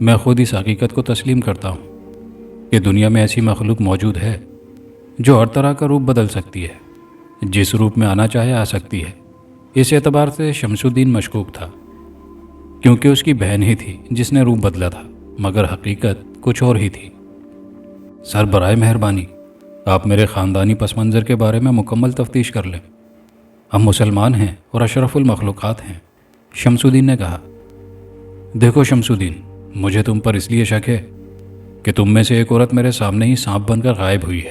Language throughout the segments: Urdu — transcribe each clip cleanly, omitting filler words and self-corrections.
میں خود اس حقیقت کو تسلیم کرتا ہوں کہ دنیا میں ایسی مخلوق موجود ہے جو ہر طرح کا روپ بدل سکتی ہے، جس روپ میں آنا چاہے آ سکتی ہے۔ اس اعتبار سے شمس الدین مشکوک تھا، کیونکہ اس کی بہن ہی تھی جس نے روپ بدلا تھا، مگر حقیقت کچھ اور ہی تھی۔ سر، برائے مہربانی آپ میرے خاندانی پس منظر کے بارے میں مکمل تفتیش کر لیں۔ ہم مسلمان ہیں اور اشرف المخلوقات ہیں، شمس الدین نے کہا۔ دیکھو شمس الدین، مجھے تم پر اس لیے شک ہے کہ تم میں سے ایک عورت میرے سامنے ہی سانپ بن کر غائب ہوئی ہے۔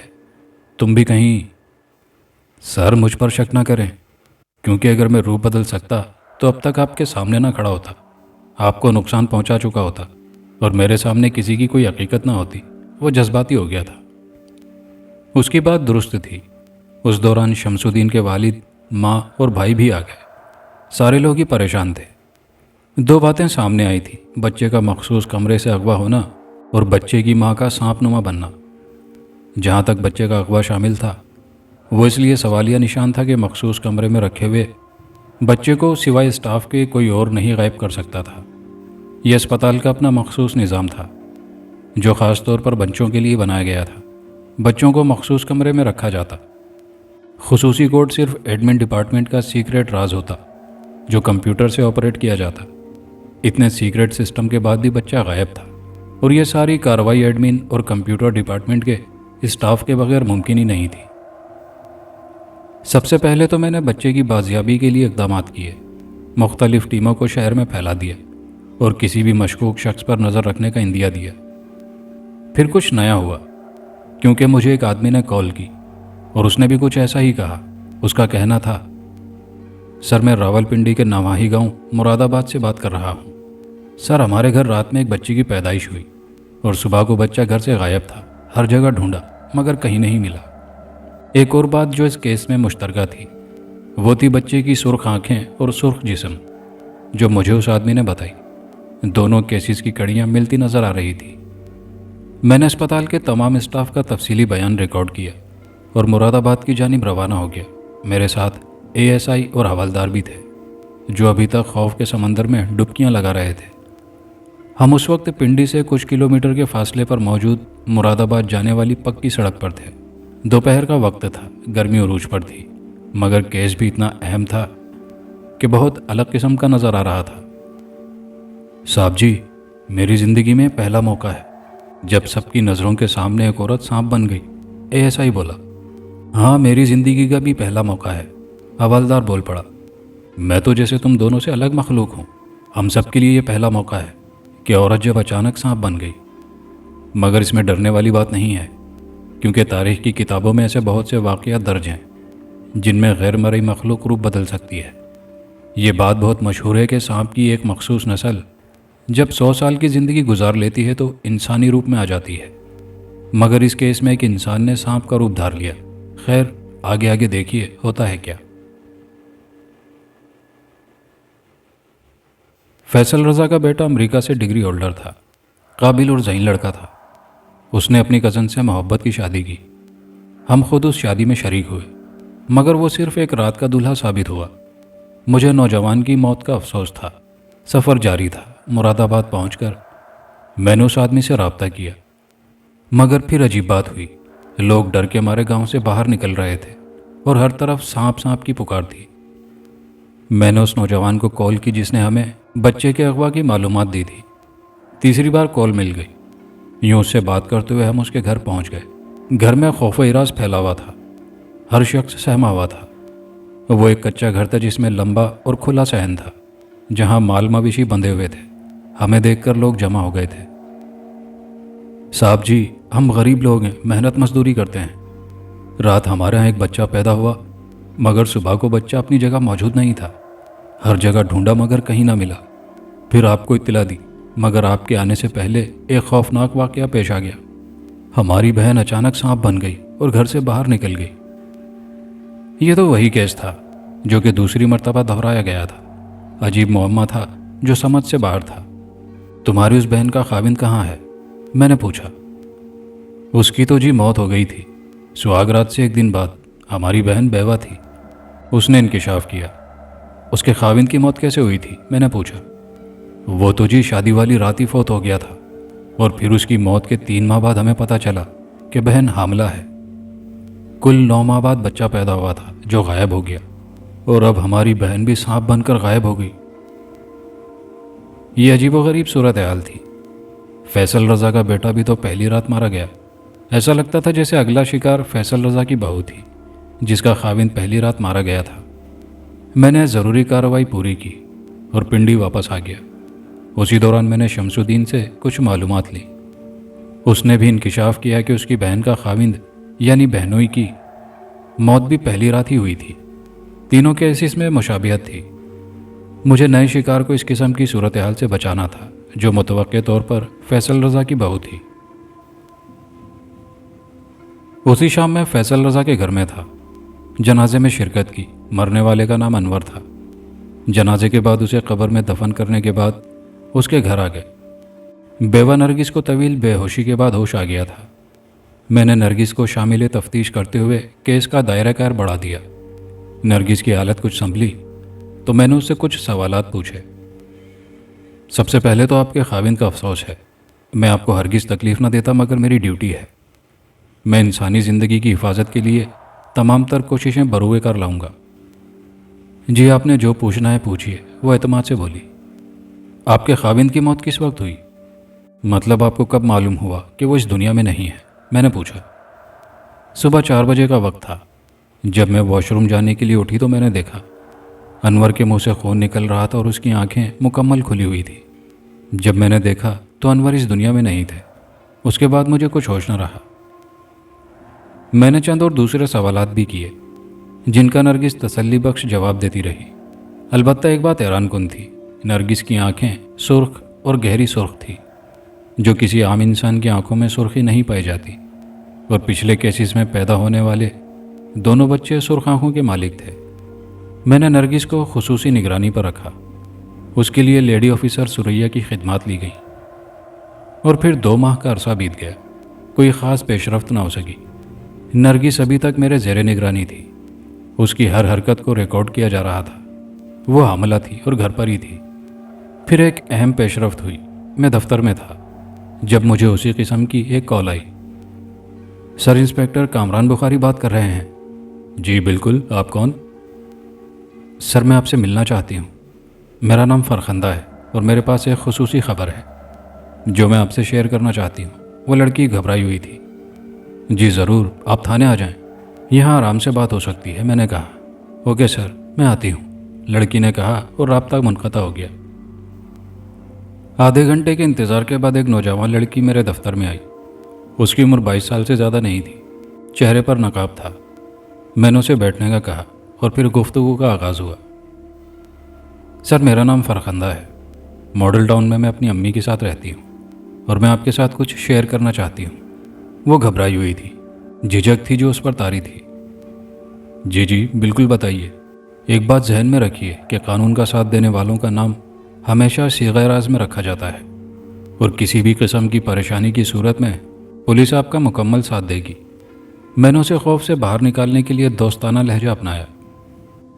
تم بھی کہیں… سر، مجھ پر شک نہ کریں، کیونکہ اگر میں روپ بدل سکتا تو اب تک آپ کے سامنے نہ کھڑا ہوتا، آپ کو نقصان پہنچا چکا ہوتا، اور میرے سامنے کسی کی کوئی حقیقت نہ ہوتی۔ وہ جذباتی ہو گیا تھا۔ اس کی بات درست تھی۔ اس دوران شمس الدین کے والد، ماں اور بھائی بھی آ گئے۔ سارے لوگ ہی پریشان تھے۔ دو باتیں سامنے آئی تھیں: بچے کا مخصوص کمرے سے اغوا ہونا اور بچے کی ماں کا سانپ نما بننا۔ جہاں تک بچے کا اغوا شامل تھا، وہ اس لیے سوالیہ نشان تھا کہ مخصوص کمرے میں رکھے ہوئے بچے کو سوائے اسٹاف کے کوئی اور نہیں غائب کر سکتا تھا۔ یہ اسپتال کا اپنا مخصوص نظام تھا جو خاص طور پر بچوں کے لیے بنایا گیا تھا۔ بچوں کو مخصوص کمرے میں رکھا جاتا۔ خصوصی کوڈ صرف ایڈمن ڈپارٹمنٹ کا سیکریٹ راز ہوتا جو کمپیوٹر سے آپریٹ کیا جاتا۔ اتنے سیکریٹ سسٹم کے بعد بھی بچہ غائب تھا، اور یہ ساری کارروائی ایڈمن اور کمپیوٹر ڈپارٹمنٹ کے اسٹاف کے بغیر ممکن ہی نہیں تھی۔ سب سے پہلے تو میں نے بچے کی بازیابی کے لیے اقدامات کیے۔ مختلف ٹیموں کو شہر میں پھیلا دیا اور کسی بھی مشکوک شخص پر نظر رکھنے کا اندیا دیا۔ پھر کچھ نیا ہوا، کیونکہ مجھے ایک آدمی نے کال کی اور اس نے بھی کچھ ایسا ہی کہا۔ اس کا کہنا تھا، سر، میں راولپنڈی کے نواحی گاؤں مراد آباد سے بات کر رہا ہوں۔ سر، ہمارے گھر رات میں ایک بچی کی پیدائش ہوئی اور صبح کو بچہ گھر سے غائب تھا۔ ہر جگہ ڈھونڈا مگر کہیں نہیں ملا۔ ایک اور بات جو اس کیس میں مشترکہ تھی، وہ تھی بچے کی سرخ آنکھیں اور سرخ جسم، جو مجھے اس آدمی نے بتائی۔ دونوں کیسز کی کڑیاں ملتی نظر آ رہی تھی۔ میں نے اسپتال کے تمام اسٹاف کا تفصیلی بیان ریکارڈ کیا اور مراد آباد کی جانب روانہ ہو گیا۔ میرے ساتھ ASI اور حوالدار بھی تھے، جو ابھی تک خوف کے سمندر میں ڈبکیاں لگا رہے تھے۔ ہم اس وقت پنڈی سے کچھ کلومیٹر کے فاصلے پر موجود مراد آباد جانے والی پکی سڑک پر تھے۔ دوپہر کا وقت تھا، گرمی عروج پر تھی، مگر کیس بھی اتنا اہم تھا کہ بہت الگ قسم کا نظر آ رہا تھا۔ صاحب جی، میری زندگی میں پہلا موقع ہے جب سب کی نظروں کے سامنے ایک عورت سانپ بن گئی، ASI بولا۔ ہاں، میری زندگی کا بھی پہلا موقع ہے، حوالدار بول پڑا۔ میں تو جیسے تم دونوں سے الگ مخلوق ہوں۔ ہم سب کے لیے یہ پہلا موقع ہے کہ عورت جب اچانک سانپ بن گئی۔ مگر اس میں ڈرنے والی بات نہیں ہے، کیونکہ تاریخ کی کتابوں میں ایسے بہت سے واقعات درج ہیں جن میں غیر مرئی مخلوق روپ بدل سکتی ہے۔ یہ بات بہت مشہور ہے کہ سانپ کی ایک مخصوص نسل جب 100 سال کی زندگی گزار لیتی ہے تو انسانی روپ میں آ جاتی ہے، مگر اس کیس میں ایک انسان نے سانپ کا روپ دھار لیا۔ خیر، آگے آگے دیکھیے ہوتا ہے کیا۔ فیصل رضا کا بیٹا امریکہ سے ڈگری ہولڈر تھا، قابل اور ذہین لڑکا تھا۔ اس نے اپنی کزن سے محبت کی شادی کی۔ ہم خود اس شادی میں شریک ہوئے، مگر وہ صرف ایک رات کا دلہا ثابت ہوا۔ مجھے نوجوان کی موت کا افسوس تھا۔ سفر جاری تھا۔ مراد آباد پہنچ کر میں نے اس آدمی سے رابطہ کیا، مگر پھر عجیب بات ہوئی۔ لوگ ڈر کے مارے گاؤں سے باہر نکل رہے تھے اور ہر طرف سانپ سانپ کی پکار تھی۔ میں نے اس نوجوان کو کال کی جس نے ہمیں بچے کے اغوا کی معلومات دی تھی۔ تیسری بار کال مل گئی۔ یوں اس سے بات کرتے ہوئے ہم اس کے گھر پہنچ گئے۔ گھر میں خوف و ہراس پھیلا ہوا تھا۔ ہر شخص سہما ہوا تھا۔ وہ ایک کچا گھر تھا جس میں لمبا اور کھلا صحن تھا، جہاں مال مویشی بندھے ہوئے تھے۔ ہمیں دیکھ کر لوگ جمع ہو گئے تھے۔ صاحب جی، ہم غریب لوگ ہیں، محنت مزدوری کرتے ہیں۔ رات ہمارے ہاں ایک بچہ پیدا ہوا، مگر صبح کو بچہ اپنی جگہ موجود نہیں تھا۔ ہر جگہ ڈھونڈا مگر کہیں نہ ملا۔ پھر آپ کو اطلاع دی، مگر آپ کے آنے سے پہلے ایک خوفناک واقعہ پیش آ گیا۔ ہماری بہن اچانک سانپ بن گئی اور گھر سے باہر نکل گئی۔ یہ تو وہی کیس تھا جو کہ دوسری مرتبہ دہرایا گیا تھا۔ عجیب معمہ تھا جو سمجھ سے باہر تھا۔ تمہاری اس بہن کا خاوند کہاں ہے؟ میں نے پوچھا۔ اس کی تو جی موت ہو گئی تھی۔ سہاگ رات سے ایک دن بعد ہماری بہن بیوہ تھی۔ اس نے انکشاف کیا۔ اس کے خاوند کی موت کیسے ہوئی تھی؟ میں نے پوچھا۔ وہ تو جی شادی والی رات ہی فوت ہو گیا تھا۔ اور پھر اس کی موت کے 3 ماہ بعد ہمیں پتہ چلا کہ بہن حاملہ ہے۔ کل 9 ماہ بعد بچہ پیدا ہوا تھا جو غائب ہو گیا، اور اب ہماری بہن بھی سانپ بن کر غائب ہو گئی۔ یہ عجیب و غریب صورتحال تھی۔ فیصل رضا کا بیٹا بھی تو پہلی رات مارا گیا۔ ایسا لگتا تھا جیسے اگلا شکار فیصل رضا کی بہو تھی جس کا خاوند پہلی رات مارا گیا تھا۔ میں نے ضروری کارروائی پوری کی اور پنڈی واپس آ گیا۔ اسی دوران میں نے شمس الدین سے کچھ معلومات لی۔ اس نے بھی انکشاف کیا کہ اس کی بہن کا خاوند یعنی بہنوئی کی موت بھی پہلی رات ہی ہوئی تھی۔ تینوں کیسز میں مشابہت تھی۔ مجھے نئے شکار کو اس قسم کی صورتحال سے بچانا تھا جو متوقع طور پر فیصل رضا کی بہو تھی۔ اسی شام میں فیصل رضا کے گھر میں تھا۔ جنازے میں شرکت کی۔ مرنے والے کا نام انور تھا۔ جنازے کے بعد اسے قبر میں دفن کرنے کے بعد اس کے گھر آ گئے۔ بیوہ نرگس کو طویل بے ہوشی کے بعد ہوش آ گیا تھا۔ میں نے نرگس کو شامل تفتیش کرتے ہوئے کیس کا دائرہ کار بڑھا دیا۔ نرگس کی حالت کچھ سنبھلی تو میں نے اس سے کچھ سوالات پوچھے۔ سب سے پہلے تو آپ کے خاوند کا افسوس ہے۔ میں آپ کو ہرگز تکلیف نہ دیتا مگر میری ڈیوٹی ہے۔ میں انسانی زندگی کی حفاظت کے لیے تمام تر کوششیں بروئے کر لاؤں گا۔ جی آپ نے جو پوچھنا ہے پوچھیے، وہ اعتماد سے بولی۔ آپ کے خاوند کی موت کس وقت ہوئی؟ مطلب آپ کو کب معلوم ہوا کہ وہ اس دنیا میں نہیں ہے؟ میں نے پوچھا۔ صبح 4 بجے کا وقت تھا۔ جب میں واش روم جانے کے لیے اٹھی تو میں نے دیکھا انور کے منہ سے خون نکل رہا تھا اور اس کی آنکھیں مکمل کھلی ہوئی تھی۔ جب میں نے دیکھا تو انور اس دنیا میں نہیں تھے۔ اس کے بعد مجھے کچھ ہوش نہ رہا۔ میں نے چند اور دوسرے سوالات بھی کیے جن کا نرگس تسلی بخش جواب دیتی رہی۔ البتہ ایک بات حیران کن تھی، نرگس کی آنکھیں سرخ اور گہری سرخ تھی جو کسی عام انسان کی آنکھوں میں سرخی نہیں پائی جاتی، اور پچھلے کیسز میں پیدا ہونے والے دونوں بچے سرخ آنکھوں کے مالک تھے۔ میں نے نرگس کو خصوصی نگرانی پر رکھا۔ اس کے لیے لیڈی آفیسر سریا کی خدمات لی گئی، اور پھر 2 ماہ کا عرصہ بیت گیا۔ کوئی خاص پیش رفت نہ ہو سکی۔ نرگس ابھی تک میرے زیر نگرانی تھی۔ اس کی ہر حرکت کو ریکارڈ کیا جا رہا تھا۔ وہ حاملہ تھی اور گھر پر ہی تھی۔ پھر ایک اہم پیش رفت ہوئی۔ میں دفتر میں تھا جب مجھے اسی قسم کی ایک کال آئی۔ سر انسپکٹر کامران بخاری بات کر رہے ہیں؟ جی بالکل، آپ کون؟ سر میں آپ سے ملنا چاہتی ہوں۔ میرا نام فرخندہ ہے اور میرے پاس ایک خصوصی خبر ہے جو میں آپ سے شیئر کرنا چاہتی ہوں۔ وہ لڑکی گھبرائی ہوئی تھی۔ جی ضرور، آپ تھانے آ جائیں، یہاں آرام سے بات ہو سکتی ہے، میں نے کہا۔ اوکے سر، میں آتی ہوں، لڑکی نے کہا اور رابطہ منقطع ہو گیا۔ آدھے گھنٹے کے انتظار کے بعد ایک نوجوان لڑکی میرے دفتر میں آئی۔ اس کی عمر 22 سال سے زیادہ نہیں تھی۔ چہرے پر نقاب تھا۔ میں نے اسے بیٹھنے کا کہا اور پھر گفتگو کا آغاز ہوا۔ سر میرا نام فرخندہ ہے۔ ماڈل ٹاؤن میں اپنی امی کے ساتھ رہتی ہوں اور میں آپ کے ساتھ کچھ شیئر کرنا چاہتی ہوں۔ وہ گھبرائی ہوئی تھی، جھجک تھی جو اس پر طاری تھی۔ جی بالکل بتائیے۔ ایک بات ذہن میں رکھیے کہ قانون کا ساتھ دینے والوں کا نام ہمیشہ صیغہ راز میں رکھا جاتا ہے، اور کسی بھی قسم کی پریشانی کی صورت میں پولیس آپ کا مکمل ساتھ دے گی۔ میں نے اسے خوف سے باہر نکالنے کے لیے دوستانہ لہجہ اپنایا۔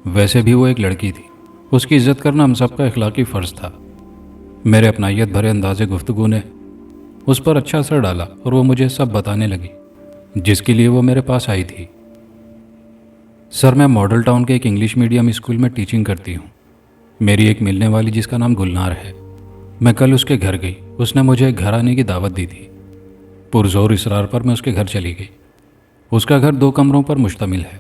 ویسے بھی وہ ایک لڑکی تھی، اس کی عزت کرنا ہم سب کا اخلاقی فرض تھا۔ میرے اپنائیت بھرے انداز گفتگو نے اس پر اچھا اثر ڈالا اور وہ مجھے سب بتانے لگی جس کے لیے وہ میرے پاس آئی تھی۔ سر میں ماڈل ٹاؤن کے ایک انگلش میڈیم اسکول میں ٹیچنگ کرتی ہوں۔ میری ایک ملنے والی جس کا نام گلنار ہے، میں کل اس کے گھر گئی۔ اس نے مجھے گھر آنے کی دعوت دی تھی۔ پرزور اصرار پر میں اس کے گھر چلی گئی۔ اس کا گھر 2 کمروں پر مشتمل ہے۔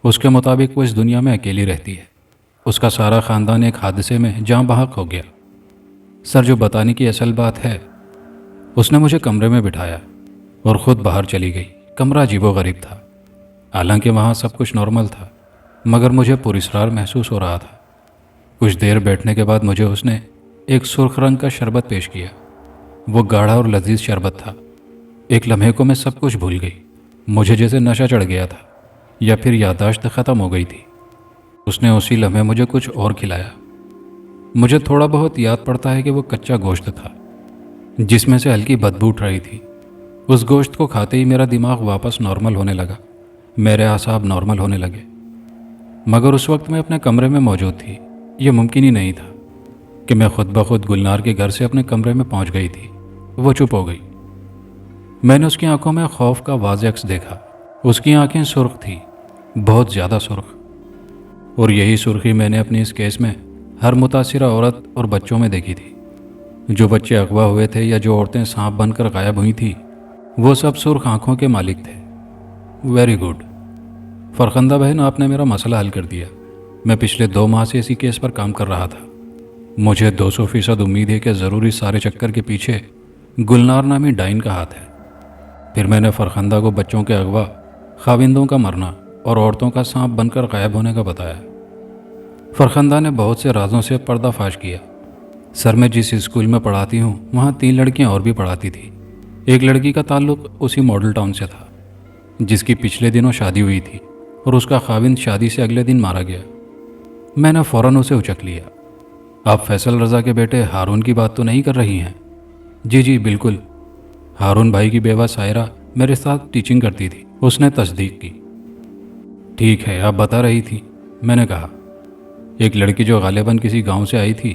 اس کے مطابق وہ اس دنیا میں اکیلی رہتی ہے۔ اس کا سارا خاندان ایک حادثے میں جاں بحق ہو گیا۔ سر جو بتانے کی اصل بات ہے، اس نے مجھے کمرے میں بٹھایا اور خود باہر چلی گئی۔ کمرہ عجیب و غریب تھا، حالانکہ وہاں سب کچھ نارمل تھا، مگر مجھے پراسرار محسوس ہو رہا تھا۔ کچھ دیر بیٹھنے کے بعد مجھے اس نے ایک سرخ رنگ کا شربت پیش کیا۔ وہ گاڑھا اور لذیذ شربت تھا۔ ایک لمحے کو میں سب کچھ بھول گئی۔ مجھے جیسے نشہ چڑھ گیا تھا یا پھر یادداشت ختم ہو گئی تھی۔ اس نے اسی لمحے مجھے کچھ اور کھلایا۔ مجھے تھوڑا بہت یاد پڑتا ہے کہ وہ کچا گوشت تھا جس میں سے ہلکی بدبو اٹھ رہی تھی۔ اس گوشت کو کھاتے ہی میرا دماغ واپس نارمل ہونے لگا، میرے اعصاب نارمل ہونے لگے، مگر اس وقت میں اپنے کمرے میں موجود تھی۔ یہ ممکن ہی نہیں تھا کہ میں خود بخود گلنار کے گھر سے اپنے کمرے میں پہنچ گئی تھی۔ وہ چپ ہو گئی۔ میں نے اس کی آنکھوں میں خوف کا واضح عکس دیکھا۔ اس کی آنکھیں سرخ تھیں، بہت زیادہ سرخ، اور یہی سرخی میں نے اپنی اس کیس میں ہر متاثرہ عورت اور بچوں میں دیکھی تھی۔ جو بچے اغوا ہوئے تھے یا جو عورتیں سانپ بن کر غائب ہوئی تھیں، وہ سب سرخ آنکھوں کے مالک تھے۔ ویری گڈ فرخندہ بہن، آپ نے میرا مسئلہ حل کر دیا۔ میں پچھلے 2 ماہ سے اسی کیس پر کام کر رہا تھا۔ مجھے 200% امید ہے کہ ضرور اس سارے چکر کے پیچھے گلنار نامی ڈائن کا ہاتھ ہے۔ پھر میں نے فرخندہ کو بچوں کے اغوا، خاوندوں کا مرنا اور عورتوں کا سانپ بن کر غائب ہونے کا بتایا۔ فرخندہ نے بہت سے رازوں سے پردہ فاش کیا۔ سر، میں جس اسکول میں پڑھاتی ہوں وہاں 3 لڑکیاں اور بھی پڑھاتی تھیں۔ ایک لڑکی کا تعلق اسی ماڈل ٹاؤن سے تھا، جس کی پچھلے دنوں شادی ہوئی تھی اور اس کا خاوند شادی سے اگلے دن مارا گیا۔ میں نے فوراً اسے اچک لیا۔ آپ فیصل رضا کے بیٹے ہارون کی بات تو نہیں کر رہی ہیں؟ جی بالکل۔ ہارون بھائی کی بیوہ سائرہ میرے ساتھ ٹیچنگ کرتی تھی۔ اس نے تصدیق کی۔ ٹھیک ہے، آپ بتا رہی تھی، میں نے کہا۔ ایک لڑکی جو غالباً کسی گاؤں سے آئی تھی،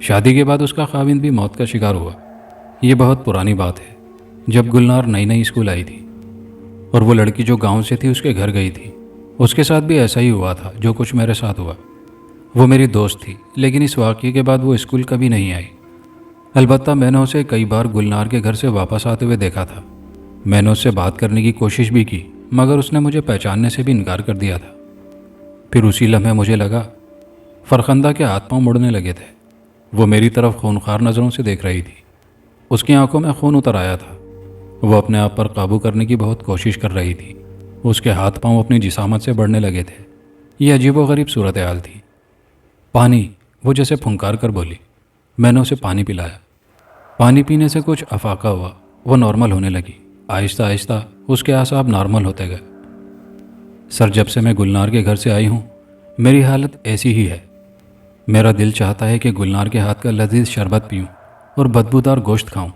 شادی کے بعد اس کا خاوند بھی موت کا شکار ہوا۔ یہ بہت پرانی بات ہے، جب گلنار نئی اسکول آئی تھی اور وہ لڑکی جو گاؤں سے تھی اس کے گھر گئی تھی۔ اس کے ساتھ بھی ایسا ہی ہوا تھا جو کچھ میرے ساتھ ہوا۔ وہ میری دوست تھی، لیکن اس واقعے کے بعد وہ اسکول کبھی نہیں آئی۔ البتہ میں نے اسے کئی بار گلنار کے گھر سے واپس آتے ہوئے دیکھا تھا۔ میں نے اس سے بات کرنے کی کوشش بھی کی، مگر اس نے مجھے پہچاننے سے بھی انکار کر دیا تھا۔ پھر اسی لمحے مجھے لگا فرخندہ کے ہاتھ پاؤں مڑنے لگے تھے۔ وہ میری طرف خونخوار نظروں سے دیکھ رہی تھی۔ اس کی آنکھوں میں خون اتر آیا تھا۔ وہ اپنے آپ پر قابو کرنے کی بہت کوشش کر رہی تھی۔ اس کے ہاتھ پاؤں اپنی جسامت سے بڑھنے لگے تھے۔ یہ عجیب و غریب صورتحال تھی۔ پانی، وہ جیسے پھنکار کر بولی۔ میں نے اسے پانی پلایا۔ پانی پینے سے کچھ افاقہ ہوا، وہ نارمل ہونے لگی۔ آہستہ آہستہ اس کے اعصاب نارمل ہوتے گئے۔ سر، جب سے میں گلنار کے گھر سے آئی ہوں میری حالت ایسی ہی ہے۔ میرا دل چاہتا ہے کہ گلنار کے ہاتھ کا لذیذ شربت پیوں اور بدبودار گوشت کھاؤں،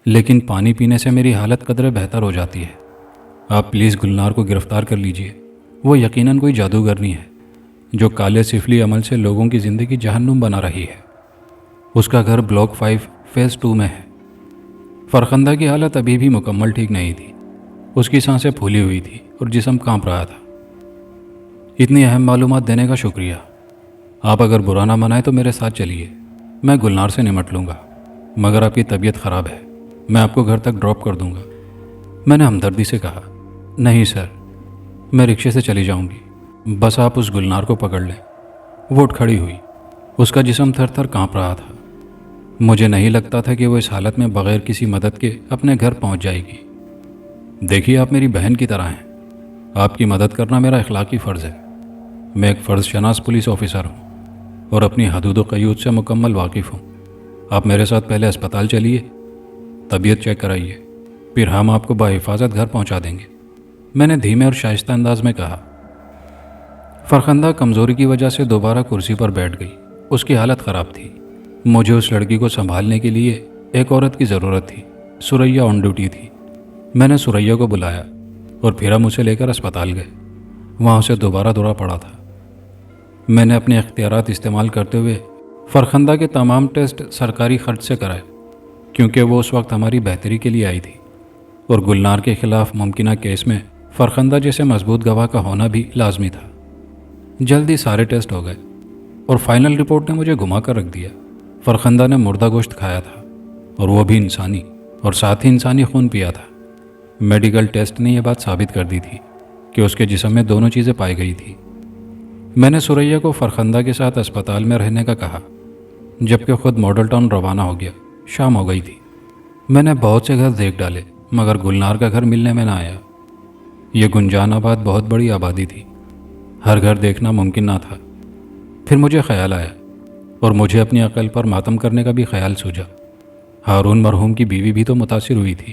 لیکن پانی پینے سے میری حالت قدرے بہتر ہو جاتی ہے۔ آپ پلیز گلنار کو گرفتار کر لیجئے۔ وہ یقیناً کوئی جادوگرنی ہے جو کالے سفلی عمل سے لوگوں کی زندگی جہنم بنا رہی ہے۔ اس کا گھر بلاک 5 فیز 2 میں ہے۔ فرخندہ کی حالت ابھی بھی مکمل ٹھیک نہیں تھی۔ اس کی سانسیں پھولی ہوئی تھی اور جسم کانپ رہا تھا۔ اتنی اہم معلومات دینے کا شکریہ۔ آپ اگر برا نہ منائیں تو میرے ساتھ چلیے، میں گلنار سے نمٹ لوں گا، مگر آپ کی طبیعت خراب ہے، میں آپ کو گھر تک ڈراپ کر دوں گا۔ میں نے ہمدردی سے کہا، نہیں سر، میں رکشے سے چلی جاؤں گی، بس آپ اس گلنار کو پکڑ لیں۔ وہ اٹھ کھڑی ہوئی۔ اس کا جسم تھر تھر کانپ رہا تھا۔ مجھے نہیں لگتا تھا کہ وہ اس حالت میں بغیر کسی مدد کے اپنے گھر پہنچ جائے گی۔ دیکھیے، آپ میری بہن کی طرح ہیں، آپ کی مدد کرنا میرا اخلاقی فرض ہے۔ میں ایک فرض شناس پولیس آفیسر ہوں اور اپنی حدود و قیود سے مکمل واقف ہوں۔ آپ میرے ساتھ پہلے اسپتال چلیے، طبیعت چیک کرائیے، پھر ہم آپ کو بحفاظت گھر پہنچا دیں گے، میں نے دھیمے اور شائستہ انداز میں کہا۔ فرخندہ کمزوری کی وجہ سے دوبارہ کرسی پر بیٹھ گئی۔ اس کی حالت خراب تھی۔ مجھے اس لڑکی کو سنبھالنے کے لیے ایک عورت کی ضرورت تھی۔ سریا آن ڈیوٹی تھی۔ میں نے سریا کو بلایا اور پھر ہم اسے لے کر اسپتال گئے۔ وہاں اسے دوبارہ دورہ پڑا تھا۔ میں نے اپنے اختیارات استعمال کرتے ہوئے فرخندہ کے تمام ٹیسٹ سرکاری خرچ سے کرائے، کیونکہ وہ اس وقت ہماری بہتری کے لیے آئی تھی اور گلنار کے خلاف ممکنہ کیس میں فرخندہ جیسے مضبوط گواہ کا ہونا بھی لازمی تھا۔ جلدی سارے ٹیسٹ ہو گئے اور فائنل رپورٹ نے مجھے گھما کر رکھ دیا۔ فرخندہ نے مردہ گوشت کھایا تھا اور وہ بھی انسانی، اور ساتھ ہی انسانی خون پیا تھا۔ میڈیکل ٹیسٹ نے یہ بات ثابت کر دی تھی کہ اس کے جسم میں دونوں چیزیں پائی گئی تھی۔ میں نے سریا کو فرخندہ کے ساتھ اسپتال میں رہنے کا کہا، جبکہ خود ماڈل ٹاؤن روانہ ہو گیا۔ شام ہو گئی تھی۔ میں نے بہت سے گھر دیکھ ڈالے، مگر گلنار کا گھر ملنے میں نہ آیا۔ یہ گنجان آباد بہت بڑی آبادی تھی، ہر گھر دیکھنا ممکن نہ تھا۔ پھر مجھے خیال آیا اور مجھے اپنی عقل پر ماتم کرنے کا بھی خیال سوجا۔ ہارون مرحوم کی بیوی بھی تو متاثر ہوئی تھی،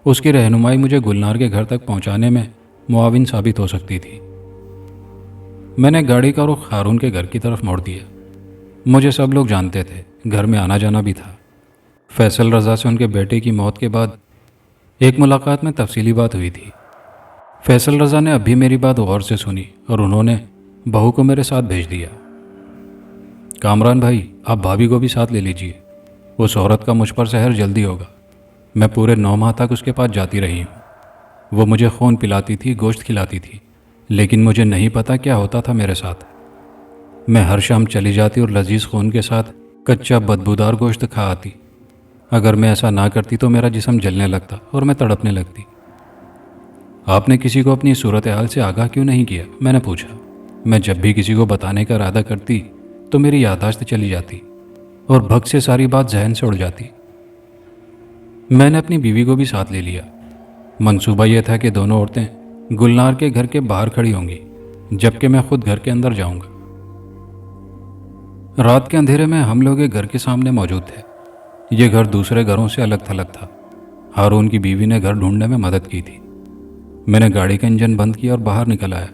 اس کی رہنمائی مجھے گلنار کے گھر تک پہنچانے میں معاون ثابت ہو سکتی تھی۔ میں نے گاڑی کا رخ ہارون کے گھر کی طرف موڑ دیا۔ مجھے سب لوگ جانتے تھے، گھر میں آنا جانا بھی تھا۔ فیصل رضا سے ان کے بیٹے کی موت کے بعد ایک ملاقات میں تفصیلی بات ہوئی تھی۔ فیصل رضا نے اب بھی میری بات غور سے سنی اور انہوں نے بہو کو میرے ساتھ بھیج دیا۔ کامران بھائی، آپ بھابھی کو بھی ساتھ لے لیجئے، اس عورت کا مجھ پر سحر جلدی ہوگا۔ میں پورے 9 ماہ تک اس کے پاس جاتی رہی ہوں۔ وہ مجھے خون پلاتی تھی، گوشت کھلاتی تھی، لیکن مجھے نہیں پتا کیا ہوتا تھا میرے ساتھ۔ میں ہر شام چلی جاتی اور لذیذ خون کے ساتھ کچا بدبودار گوشت کھا آتی۔ اگر میں ایسا نہ کرتی تو میرا جسم جلنے لگتا اور میں تڑپنے لگتی۔ آپ نے کسی کو اپنی صورتحال سے آگاہ کیوں نہیں کیا؟ میں نے پوچھا۔ میں جب بھی کسی کو بتانے کا ارادہ کرتی تو میری یادداشت چلی جاتی اور بھگ سے ساری بات ذہن سے اڑ جاتی۔ میں نے اپنی بیوی کو بھی ساتھ لے لیا۔ منصوبہ یہ تھا کہ دونوں عورتیں گلنار کے گھر کے باہر کھڑی ہوں گی، جبکہ میں خود گھر کے اندر جاؤں گا۔ رات کے اندھیرے میں ہم لوگ ایک گھر کے سامنے موجود تھے۔ یہ گھر دوسرے گھروں سے الگ تھلگ تھا۔ ہارون کی بیوی نے گھر ڈھونڈنے میں مدد کی تھی۔ میں نے گاڑی کا انجن بند کیا اور باہر نکل آیا،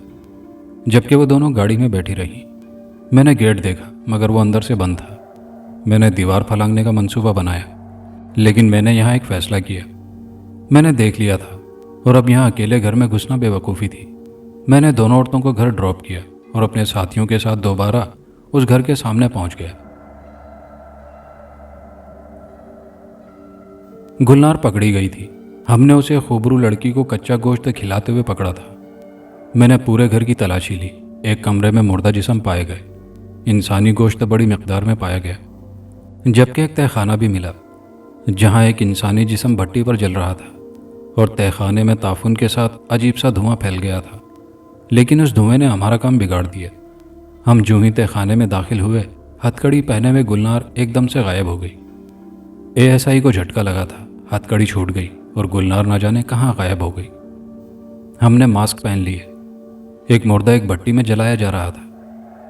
جبکہ وہ دونوں گاڑی میں بیٹھی رہیں۔ میں نے گیٹ دیکھا مگر وہ اندر سے بند تھا۔ میں نے دیوار پھلانگنے کا منصوبہ بنایا، لیکن میں نے یہاں ایک فیصلہ کیا۔ میں نے دیکھ لیا تھا اور اب یہاں اکیلے گھر میں گھسنا بے وقوفی تھی۔ میں نے دونوں عورتوں کو گھر ڈراپ کیا اور اپنے ساتھیوں کے ساتھ دوبارہ اس گھر کے سامنے پہنچ گیا۔ گلنار پکڑی گئی تھی۔ ہم نے اسے خوبرو لڑکی کو کچا گوشت کھلاتے ہوئے پکڑا تھا۔ میں نے پورے گھر کی تلاشی لی۔ ایک کمرے میں مردہ جسم پائے گئے۔ انسانی گوشت بڑی مقدار میں پایا گیا، جبکہ ایک تہہ خانہ بھی ملا جہاں ایک انسانی جسم بھٹی پر جل رہا تھا اور تہہ خانے میں تعفن کے ساتھ عجیب سا دھواں پھیل گیا تھا۔ لیکن اس دھوئیں نے ہمارا کام بگاڑ دیا۔ ہم جو ہی تہہ خانے میں داخل ہوئے، ہتھکڑی پہنے ہوئے گلنار ایک دم سے غائب ہو گئی۔ ASI کو جھٹکا لگا تھا، ہتھکڑی چھوٹ گئی اور گلنار نہ جانے کہاں غائب ہو گئی۔ ہم نے ماسک پہن لیے۔ ایک مردہ ایک بھٹی میں جلایا جا رہا تھا۔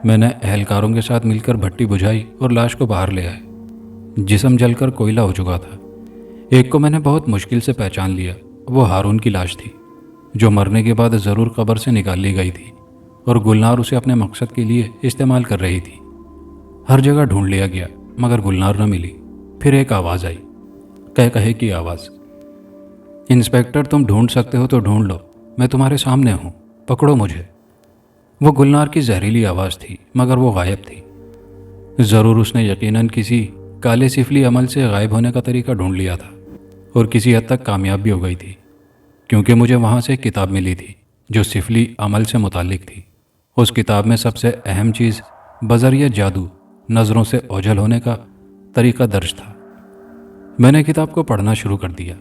میں نے اہلکاروں کے ساتھ مل کر بھٹی بجھائی اور لاش کو باہر لے آئے۔ جسم جل کر کوئلہ ہو چکا تھا۔ ایک کو میں نے بہت مشکل سے پہچان لیا۔ وہ ہارون کی لاش تھی، جو مرنے کے بعد ضرور قبر سے نکال لی گئی تھی اور گلنار اسے اپنے مقصد کے لیے استعمال کر رہی تھی۔ ہر جگہ ڈھونڈ لیا گیا مگر گلنار نہ ملی۔ پھر ایک آواز آئی، کہے کی آواز، انسپکٹر تم ڈھونڈ سکتے ہو تو ڈھونڈ لو، میں تمہارے سامنے ہوں، پکڑو مجھے۔ وہ گلنار کی زہریلی آواز تھی مگر وہ غائب تھی۔ ضرور اس نے یقیناً کسی کالے سفلی عمل سے غائب ہونے کا طریقہ ڈھونڈ لیا تھا اور کسی حد تک کامیاب بھی ہو گئی تھی، کیونکہ مجھے وہاں سے ایک کتاب ملی تھی جو سفلی عمل سے متعلق تھی۔ اس کتاب میں سب سے اہم چیز بذریعہ جادو نظروں سے اوجھل ہونے کا طریقہ درج تھا۔ میں نے کتاب کو پڑھنا شروع کر دیا۔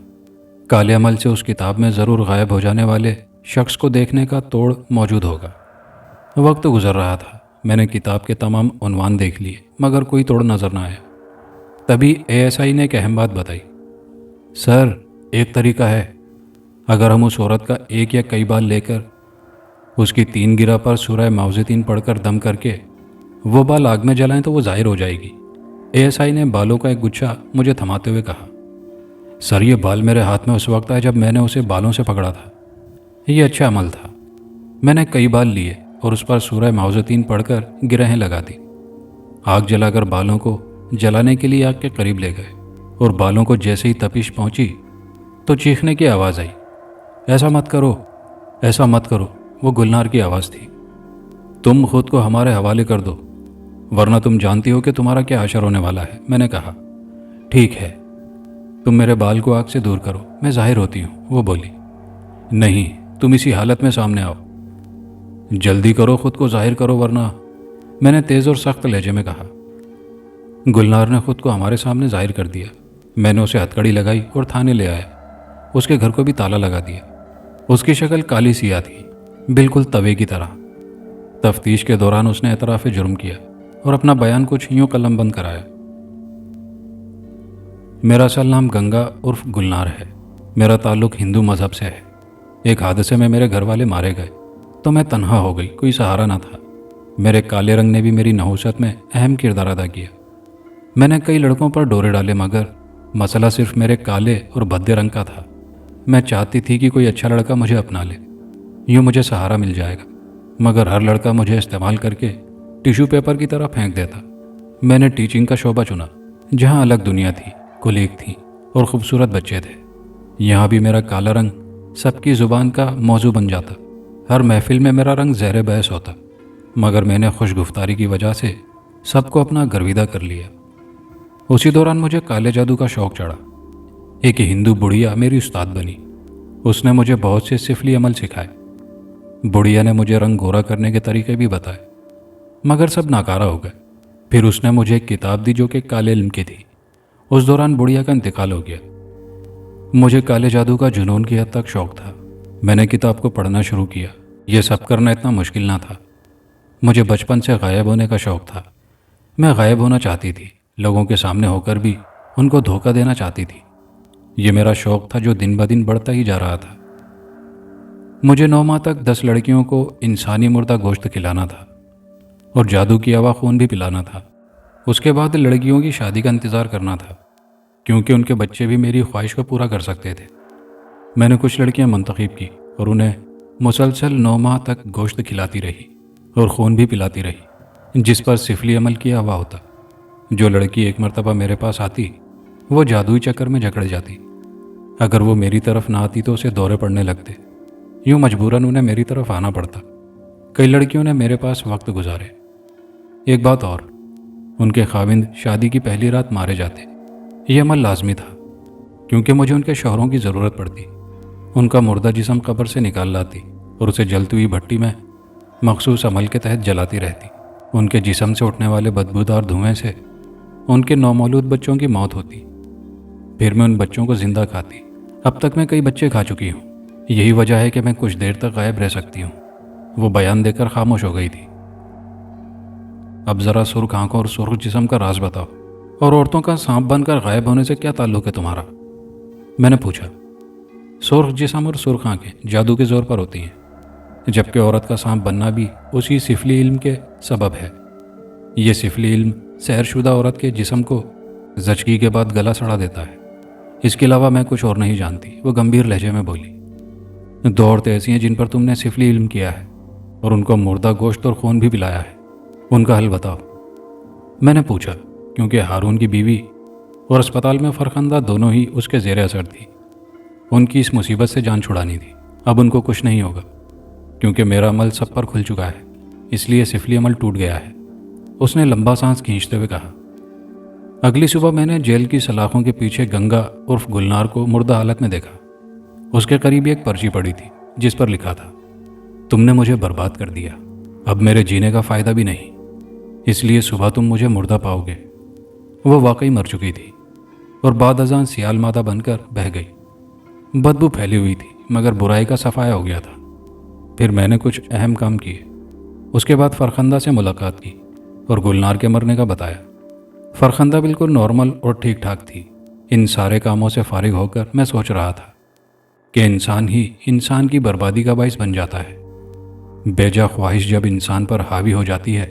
کالے عمل سے اس کتاب میں ضرور غائب ہو جانے والے شخص کو دیکھنے کا توڑ موجود ہوگا۔ وقت گزر رہا تھا۔ میں نے کتاب کے تمام عنوان دیکھ لیے مگر کوئی توڑ نظر نہ آیا۔ تبھی ASI نے ایک اہم بات بتائی، سر ایک طریقہ ہے، اگر ہم اس عورت کا ایک یا کئی بال لے کر اس کی 3 گرہ پر سورہ معوذتین پڑھ کر دم کر کے وہ بال آگ میں جلائیں تو وہ ظاہر ہو جائے گی۔ ASI نے بالوں کا ایک گچھا مجھے تھماتے ہوئے کہا، سر یہ بال میرے ہاتھ میں اس وقت آئے جب میں نے اسے بالوں سے پکڑا تھا۔ یہ اچھا عمل تھا۔ میں نے کئی بال لیے اور اس پر سورہ معوذتین پڑھ کر گرہیں لگا دی۔ آگ جلا کر بالوں کو جلانے کے لیے آگ کے قریب لے گئے اور بالوں کو جیسے ہی تپش پہنچی تو چیخنے کی آواز آئی، ایسا مت کرو، ایسا مت کرو۔ وہ گلنار کی آواز تھی، تم خود کو ہمارے حوالے کر دو ورنہ تم جانتی ہو کہ تمہارا کیا حشر ہونے والا ہے۔ میں نے کہا، ٹھیک ہے، تم میرے بال کو آگ سے دور کرو، میں ظاہر ہوتی ہوں۔ وہ بولی، نہیں، تم اسی حالت میں سامنے آؤ، جلدی کرو، خود کو ظاہر کرو ورنہ۔ میں نے تیز اور سخت لہجے میں کہا۔ گلنار نے خود کو ہمارے سامنے ظاہر کر دیا۔ میں نے اسے ہتھکڑی لگائی اور تھانے لے آیا۔ اس کے گھر کو بھی تالا لگا دیا۔ اس کی شکل کالی سیاہ تھی، بالکل توے کی طرح۔ تفتیش کے دوران اس نے اعتراف جرم کیا اور اپنا بیان کچھ یوں قلم بند کرایا، میرا اصل نام گنگا عرف گلنار ہے، میرا تعلق ہندو مذہب سے ہے۔ ایک حادثے میں میرے گھر والے مارے گئے تو میں تنہا ہو گئی، کوئی سہارا نہ تھا۔ میرے کالے رنگ نے بھی میری نحوست میں اہم کردار ادا کیا۔ میں نے کئی لڑکوں پر ڈورے ڈالے مگر مسئلہ صرف میرے کالے اور بھدے رنگ کا تھا۔ میں چاہتی تھی کہ کوئی اچھا لڑکا مجھے اپنا لے، یوں مجھے سہارا مل جائے گا، مگر ہر لڑکا مجھے استعمال کر کے ٹیشو پیپر کی طرح پھینک دیتا۔ میں نے ٹیچنگ کا شعبہ چنا، جہاں الگ دنیا تھی، کولیگ تھی اور خوبصورت بچے تھے۔ یہاں بھی میرا کالا رنگ سب کی زبان کا موضوع بن جاتا۔ ہر محفل میں میرا رنگ زہر بحث ہوتا، مگر میں نے خوش گفتاری کی وجہ سے سب کو اپنا گرویدہ کر لیا۔ اسی دوران مجھے کالے جادو کا شوق چڑھا۔ ایک ہندو بڑھیا میری استاد بنی۔ اس نے مجھے بہت سے سفلی عمل سکھائے۔ بڑھیا نے مجھے رنگ گورا کرنے کے طریقے بھی بتائے، مگر سب ناکارہ ہو گئے۔ پھر اس نے مجھے ایک کتاب دی جو کہ کالے علم کی تھی۔ اس دوران بڑھیا کا انتقال ہو گیا۔ مجھے کالے جادو کا جنون کی حد تک شوق تھا۔ میں نے کتاب کو پڑھنا شروع کیا۔ یہ سب کرنا اتنا مشکل نہ تھا۔ مجھے بچپن سے غائب ہونے کا شوق تھا۔ میں غائب ہونا چاہتی تھی، لوگوں کے سامنے ہو کر بھی ان کو دھوکہ دینا چاہتی تھی۔ یہ میرا شوق تھا جو دن بدن بڑھتا ہی جا رہا تھا۔ مجھے 9 ماہ تک 10 لڑکیوں کو انسانی مردہ گوشت کھلانا تھا اور جادو کیا ہوا خون بھی پلانا تھا۔ اس کے بعد لڑکیوں کی شادی کا انتظار کرنا تھا، کیونکہ ان کے بچے بھی میری خواہش کو پورا کر سکتے تھے۔ میں نے کچھ لڑکیاں منتخب کی اور انہیں مسلسل 9 ماہ تک گوشت کھلاتی رہی اور خون بھی پلاتی رہی، جس پر سفلی عمل کیا ہوا ہوتا۔ جو لڑکی ایک مرتبہ میرے پاس آتی وہ جادوئی چکر میں جکڑ جاتی۔ اگر وہ میری طرف نہ آتی تو اسے دورے پڑنے لگتے، یوں مجبوراً انہیں میری طرف آنا پڑتا۔ کئی لڑکیوں نے میرے پاس وقت گزارے۔ ایک بات اور، ان کے خاوند شادی کی پہلی رات مارے جاتے۔ یہ عمل لازمی تھا کیونکہ مجھے ان کے شوہروں کی ضرورت پڑتی۔ ان کا مردہ جسم قبر سے نکال لاتی اور اسے جلتی ہوئی بھٹی میں مخصوص عمل کے تحت جلاتی رہتی۔ ان کے جسم سے اٹھنے والے بدبودار دھوئیں سے ان کے نومولود بچوں کی موت ہوتی۔ پھر میں ان بچوں کو زندہ کھاتی۔ اب تک میں کئی بچے کھا چکی ہوں۔ یہی وجہ ہے کہ میں کچھ دیر تک غائب رہ سکتی ہوں۔ وہ بیان دے کر خاموش ہو گئی تھی۔ اب ذرا سرخ آنکھوں اور سرخ جسم کا راز بتاؤ، اور عورتوں کا سانپ بن کر غائب ہونے سے کیا تعلق ہے تمہارا؟ میں نے پوچھا۔ سرخ جسم اور سرخ آنکھیں جادو کے زور پر ہوتی ہیں، جبکہ عورت کا سانپ بننا بھی اسی سفلی علم کے سبب ہے۔ یہ سفلی علم سحر شدہ عورت کے جسم کو زچگی کے بعد گلا سڑا دیتا ہے۔ اس کے علاوہ میں کچھ اور نہیں جانتی، وہ گمبھیر لہجے میں بولی۔ 2 عورتیں ایسی ہیں جن پر تم نے سفلی علم کیا ہے اور ان کو مردہ گوشت اور خون بھی پلایا ہے، ان کا حل بتاؤ۔ میں نے پوچھا، کیونکہ ہارون کی بیوی اور اسپتال میں فرخندہ دونوں ہی اس کے زیر اثر تھی۔ ان کی اس مصیبت سے جان چھڑانی تھی۔ اب ان کو کچھ نہیں ہوگا کیونکہ میرا عمل سب پر کھل چکا ہے، اس لیے سفلی عمل ٹوٹ گیا ہے۔ اس نے لمبا سانس کھینچتے ہوئے کہا۔ اگلی صبح میں نے جیل کی سلاخوں کے پیچھے گنگا عرف گلنار کو مردہ حالت میں دیکھا۔ اس کے قریب ایک پرچی پڑی تھی جس پر لکھا تھا، تم نے مجھے برباد کر دیا، اب میرے جینے کا فائدہ بھی نہیں، اس لیے صبح تم مجھے مردہ پاؤ گے۔ وہ واقعی مر چکی تھی اور بعد ازاں سیال مادہ بن کر بہہ گئی۔ بدبو پھیلی ہوئی تھی مگر برائی کا صفایا ہو گیا تھا۔ پھر میں نے کچھ اہم کام کیے۔ اس کے بعد فرخندہ سے ملاقات کی اور گلنار کے مرنے کا بتایا۔ فرخندہ بالکل نارمل اور ٹھیک ٹھاک تھی۔ ان سارے کاموں سے فارغ ہو کر میں سوچ رہا تھا کہ انسان ہی انسان کی بربادی کا باعث بن جاتا ہے۔ بیجا خواہش جب انسان پر حاوی ہو جاتی ہے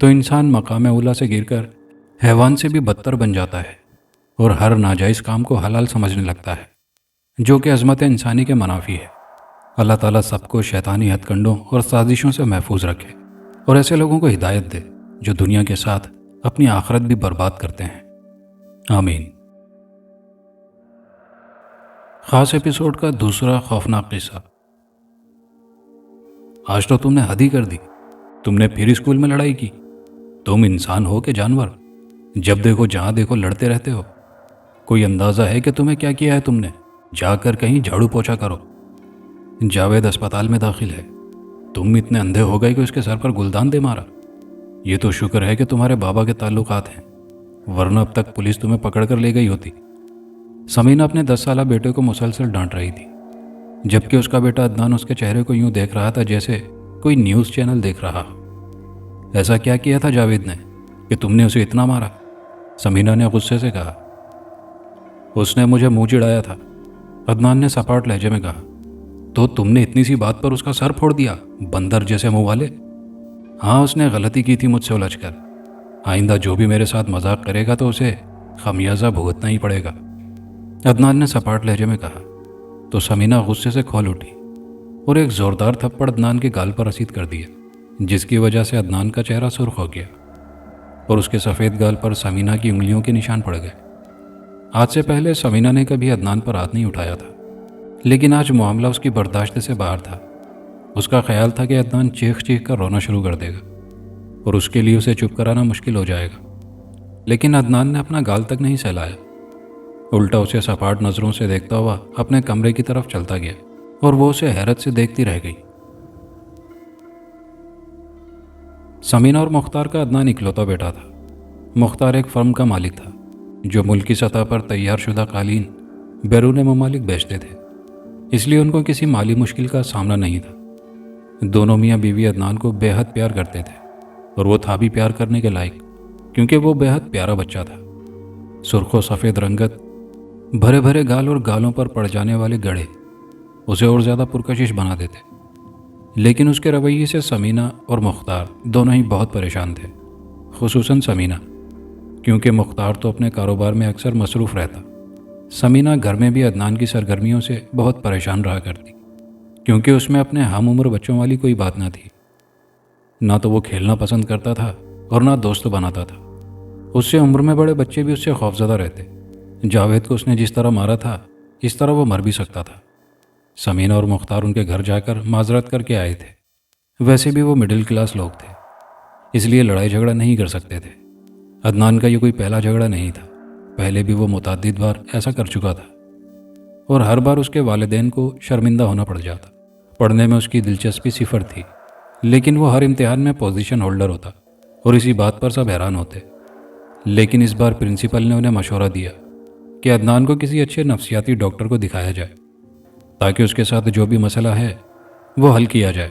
تو انسان مقام اولیٰ سے گر کر حیوان سے بھی بدتر بن جاتا ہے اور ہر ناجائز کام کو حلال سمجھنے لگتا ہے، جو کہ عظمت انسانی کے منافی ہے۔ اللہ تعالیٰ سب کو شیطانی ہتھ کنڈوں اور سازشوں سے محفوظ رکھے اور ایسے لوگوں کو ہدایت دے جو دنیا کے ساتھ اپنی آخرت بھی برباد کرتے ہیں، آمین۔ خاص ایپیسوڈ کا دوسرا خوفناک قصہ۔ آج تو تم نے حد ہی کر دی، تم نے پھر اسکول میں لڑائی کی۔ تم انسان ہو کہ جانور؟ جب دیکھو جہاں دیکھو لڑتے رہتے ہو۔ کوئی اندازہ ہے کہ تمہیں کیا کیا ہے تم نے؟ جا کر کہیں جھاڑو پوچھا کرو۔ جاوید اسپتال میں داخل ہے، تم اتنے اندھے ہو گئے کہ اس کے سر پر گلدان دے مارا۔ یہ تو شکر ہے کہ تمہارے بابا کے تعلقات ہیں، ورنہ اب تک پولیس تمہیں پکڑ کر لے گئی ہوتی۔ سمینہ اپنے 10 سالہ بیٹے کو مسلسل ڈانٹ رہی تھی، جبکہ اس کا بیٹا عدنان اس کے چہرے کو یوں دیکھ رہا تھا جیسے کوئی نیوز چینل دیکھ رہا۔ ایسا کیا کیا تھا جاوید نے کہ تم نے اسے اتنا مارا؟ سمینہ نے غصے سے کہا۔ اس نے مجھے منہ چڑھایا تھا، عدنان نے سپاٹ لہجے میں کہا۔ تو تم نے اتنی سی بات پر اس کا سر پھوڑ دیا، بندر جیسے منہ والے۔ ہاں، اس نے غلطی کی تھی مجھ سے الجھ کر۔ آئندہ جو بھی میرے ساتھ مذاق کرے گا تو اسے خمیازہ بھگتنا ہی پڑے گا، عدنان نے سپاٹ لہجے میں کہا۔ تو سمینہ غصے سے کھول اٹھی اور ایک زوردار تھپڑ عدنان کے گال پر رسید کر دیا، جس کی وجہ سے عدنان کا چہرہ سرخ ہو گیا اور اس کے سفید گال پر سمینہ کی انگلیوں کے نشان پڑ گئے۔ آج سے پہلے سمینہ نے کبھی عدنان پر ہاتھ نہیں اٹھایا تھا، لیکن آج معاملہ اس کی برداشت سے باہر تھا۔ اس کا خیال تھا کہ عدنان چیخ چیخ کر رونا شروع کر دے گا اور اس کے لیے اسے چپ کرانا مشکل ہو جائے گا، لیکن عدنان نے اپنا گال تک نہیں سہلایا۔ الٹا اسے سپاٹ نظروں سے دیکھتا ہوا اپنے کمرے کی طرف چلتا گیا اور وہ اسے حیرت سے دیکھتی رہ گئی۔ سمینہ اور مختار کا عدنان اکلوتا بیٹا تھا۔ مختار ایک فرم کا مالک تھا جو ملکی سطح پر تیار شدہ قالین بیرون ممالک بیچتے تھے، اس لیے ان کو کسی مالی مشکل کا سامنا نہیں تھا۔ دونوں میاں بیوی عدنان کو بے حد پیار کرتے تھے اور وہ تھا بھی پیار کرنے کے لائق، کیونکہ وہ بے حد پیارا بچہ تھا۔ سرخ و سفید رنگت، بھرے بھرے گال اور گالوں پر پڑ جانے والے گڑھے اسے اور زیادہ پرکشش بنا دیتے، لیکن اس کے رویے سے سمینہ اور مختار دونوں ہی بہت پریشان تھے، خصوصاً سمینہ، کیونکہ مختار تو اپنے کاروبار میں اکثر مصروف رہتا۔ سمینہ گھر میں بھی عدنان کی سرگرمیوں سے بہت پریشان رہا کرتی، کیونکہ اس میں اپنے ہم عمر بچوں والی کوئی بات نہ تھی۔ نہ تو وہ کھیلنا پسند کرتا تھا اور نہ دوست بناتا تھا۔ اس سے عمر میں بڑے بچے بھی اس سے خوفزدہ رہتے۔ جاوید کو اس نے جس طرح مارا تھا اس طرح وہ مر بھی سکتا تھا۔ سمینہ اور مختار ان کے گھر جا کر معذرت کر کے آئے تھے۔ ویسے بھی وہ مڈل کلاس لوگ تھے، اس لیے لڑائی جھگڑا نہیں کر سکتے تھے۔ عدنان کا یہ کوئی پہلا جھگڑا نہیں تھا، پہلے بھی وہ متعدد بار ایسا کر چکا تھا اور ہر بار اس کے والدین کو شرمندہ ہونا پڑ جاتا۔ پڑھنے میں اس کی دلچسپی صفر تھی، لیکن وہ ہر امتحان میں پوزیشن ہولڈر ہوتا اور اسی بات پر سب حیران ہوتے۔ لیکن اس بار پرنسپل نے انہیں مشورہ دیا کہ عدنان کو کسی اچھے نفسیاتی ڈاکٹر کو دکھایا جائے تاکہ اس کے ساتھ جو بھی مسئلہ ہے وہ حل کیا جائے۔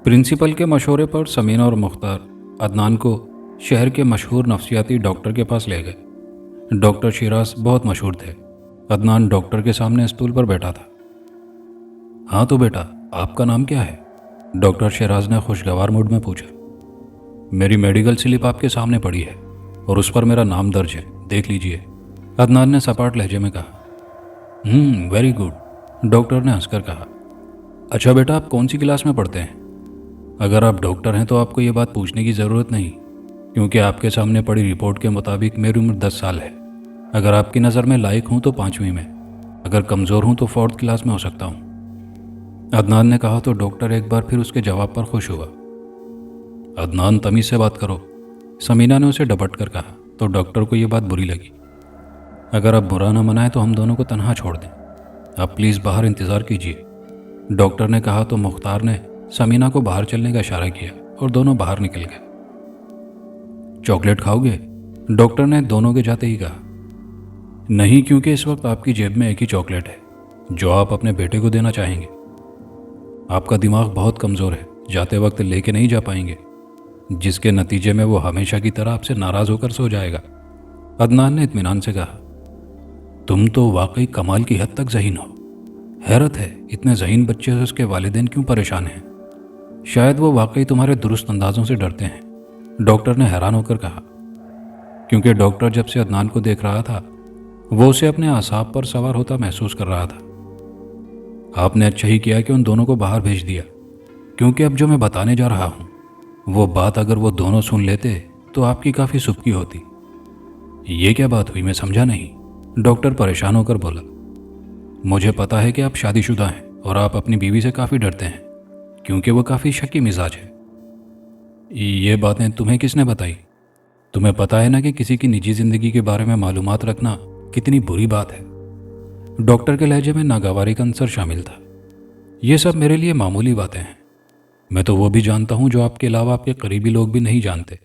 پرنسپل کے مشورے پر سمینہ اور مختار عدنان کو شہر کے مشہور نفسیاتی ڈاکٹر کے پاس لے گئے۔ ڈاکٹر شیراز بہت مشہور تھے۔ عدنان ڈاکٹر کے سامنے اسٹول پر بیٹھا تھا۔ ہاں تو بیٹا، آپ کا نام کیا ہے؟ ڈاکٹر شیراز نے خوشگوار موڈ میں پوچھا۔ میری میڈیکل سلپ آپ کے سامنے پڑی ہے اور اس پر میرا نام درج ہے، دیکھ لیجئے، عدنان نے سپاٹ لہجے میں کہا۔ ویری گڈ، ڈاکٹر نے ہنس کر کہا۔ اچھا بیٹا، آپ کون سی کلاس میں پڑھتے ہیں؟ اگر آپ ڈاکٹر ہیں تو آپ کو یہ بات پوچھنے کی ضرورت نہیں، کیونکہ آپ کے سامنے پڑی رپورٹ کے مطابق میری عمر 10 سال ہے۔ اگر آپ کی نظر میں لائق ہوں تو 5ویں میں، اگر کمزور ہوں تو 4تھ کلاس میں ہو سکتا ہوں۔ عدنان نے کہا تو ڈاکٹر ایک بار پھر اس کے جواب پر خوش ہوا۔ عدنان، تمیز سے بات کرو، سمینہ نے اسے ڈپٹ کر کہا تو ڈاکٹر کو یہ بات بری لگی۔ اگر آپ برا نہ منائیں تو ہم دونوں کو تنہا چھوڑ دیں، آپ پلیز باہر انتظار کیجیے، ڈاکٹر نے کہا تو مختار نے سمینہ کو باہر چلنے کا اشارہ کیا اور دونوں باہر نکل گئے۔ چاکلیٹ کھاؤ گے؟ ڈاکٹر نے دونوں کے جاتے ہی کہا۔ نہیں، کیونکہ اس وقت آپ کی جیب میں ایک ہی چاکلیٹ ہے جو آپ اپنے بیٹے کو دینا چاہیں گے۔ آپ کا دماغ بہت کمزور ہے، جاتے وقت لے کے نہیں جا پائیں گے، جس کے نتیجے میں وہ ہمیشہ کی طرح آپ سے ناراض ہو کر سو جائے گا، عدنان نے اطمینان سے کہا۔ تم تو واقعی کمال کی حد تک ذہین ہو، حیرت ہے اتنے ذہین بچے سے اس کے والدین کیوں پریشان ہیں؟ شاید وہ واقعی تمہارے درست اندازوں سے ڈرتے ہیں، ڈاکٹر نے حیران ہو کر کہا، کیونکہ ڈاکٹر جب سے عدنان کو دیکھ رہا تھا وہ اسے اپنے اعصاب پر سوار ہوتا محسوس کر رہا تھا۔ آپ نے اچھا ہی کیا کہ ان دونوں کو باہر بھیج دیا، کیونکہ اب جو میں بتانے جا رہا ہوں وہ بات اگر وہ دونوں سن لیتے تو آپ کی کافی سبکی ہوتی۔ یہ کیا بات ہوئی؟ میں سمجھا نہیں، ڈاکٹر پریشان ہو کر بولا۔ مجھے پتا ہے کہ آپ شادی شدہ ہیں اور آپ اپنی بیوی سے کافی ڈرتے ہیں، کیونکہ وہ کافی شکی مزاج ہے۔ یہ باتیں تمہیں کس نے بتائی؟ تمہیں پتا ہے نا کہ کسی کی نجی زندگی کے بارے میں معلومات رکھنا کتنی بری بات ہے۔ ڈاکٹر کے لہجے میں ناگواری کا عنصر شامل تھا۔ یہ سب میرے لیے معمولی باتیں ہیں، میں تو وہ بھی جانتا ہوں جو آپ کے علاوہ آپ کے قریبی لوگ بھی نہیں جانتے،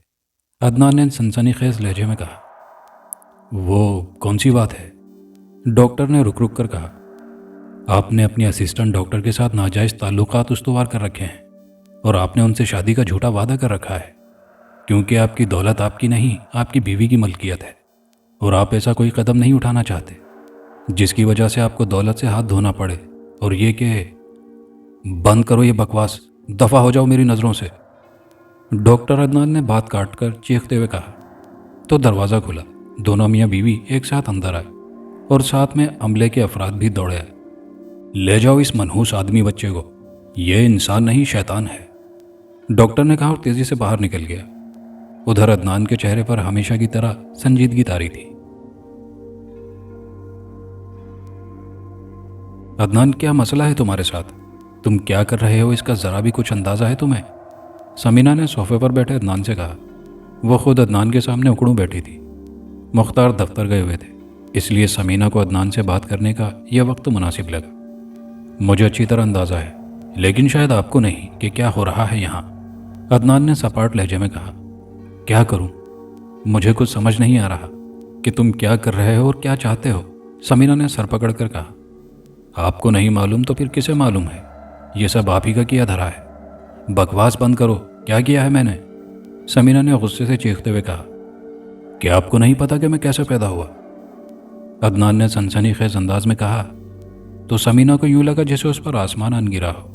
عدنان نے سنسنی خیز لہجے میں کہا۔ وہ کون سی بات ہے؟ ڈاکٹر نے رک رک کر کہا۔ آپ نے اپنی اسسٹنٹ ڈاکٹر کے ساتھ ناجائز تعلقات استوار کر رکھے ہیں اور آپ نے ان سے شادی کا جھوٹا وعدہ کر رکھا ہے، کیونکہ آپ کی دولت آپ کی نہیں، آپ کی بیوی کی ملکیت ہے اور آپ ایسا کوئی قدم نہیں اٹھانا چاہتے جس کی وجہ سے آپ کو دولت سے ہاتھ دھونا پڑے، اور یہ کہ بند کرو یہ بکواس، دفع ہو جاؤ میری نظروں سے، ڈاکٹر عدنان نے بات کاٹ کر چیختے ہوئے کہا۔ تو دروازہ کھلا، دونوں میاں بیوی ایک ساتھ اندر آئے اور ساتھ میں عملے کے افراد بھی دوڑے آئے۔ لے جاؤ اس منحوس آدمی بچے کو، یہ انسان نہیں شیطان ہے، ڈاکٹر نے کہا اور تیزی سے باہر نکل گیا۔ ادھر عدنان کے چہرے پر ہمیشہ کی طرح سنجیدگی طاری تھی۔ عدنان، کیا مسئلہ ہے تمہارے ساتھ؟ تم کیا کر رہے ہو اس کا ذرا بھی کچھ اندازہ ہے تمہیں؟ سمینہ نے صوفے پر بیٹھے عدنان سے کہا۔ وہ خود عدنان کے سامنے اکڑوں بیٹھی تھی۔ مختار دفتر گئے ہوئے تھے اس لیے سمینہ کو عدنان سے بات کرنے کا یہ وقت مناسب لگا۔ مجھے اچھی طرح اندازہ ہے، لیکن شاید آپ کو نہیں کہ کیا ہو رہا ہے یہاں، عدنان نے سپاٹ لہجے میں کہا۔ کیا کروں؟ مجھے کچھ سمجھ نہیں آ رہا کہ تم کیا کر رہے ہو اور کیا چاہتے ہو، سمینہ نے سر پکڑ کر کہا۔ آپ کو نہیں معلوم تو پھر کسے معلوم ہے؟ یہ سب آپ ہی کا کیا دھرا ہے۔ بکواس بند کرو، کیا کیا ہے میں نے؟ سمینہ نے غصے سے چیختے ہوئے کہا۔ کیا آپ کو نہیں پتا کہ میں کیسے پیدا ہوا؟ عدنان نے سنسنی خیز انداز میں کہا تو سمینہ کو یوں لگا جیسے اس پر آسمان آن گرا ہو۔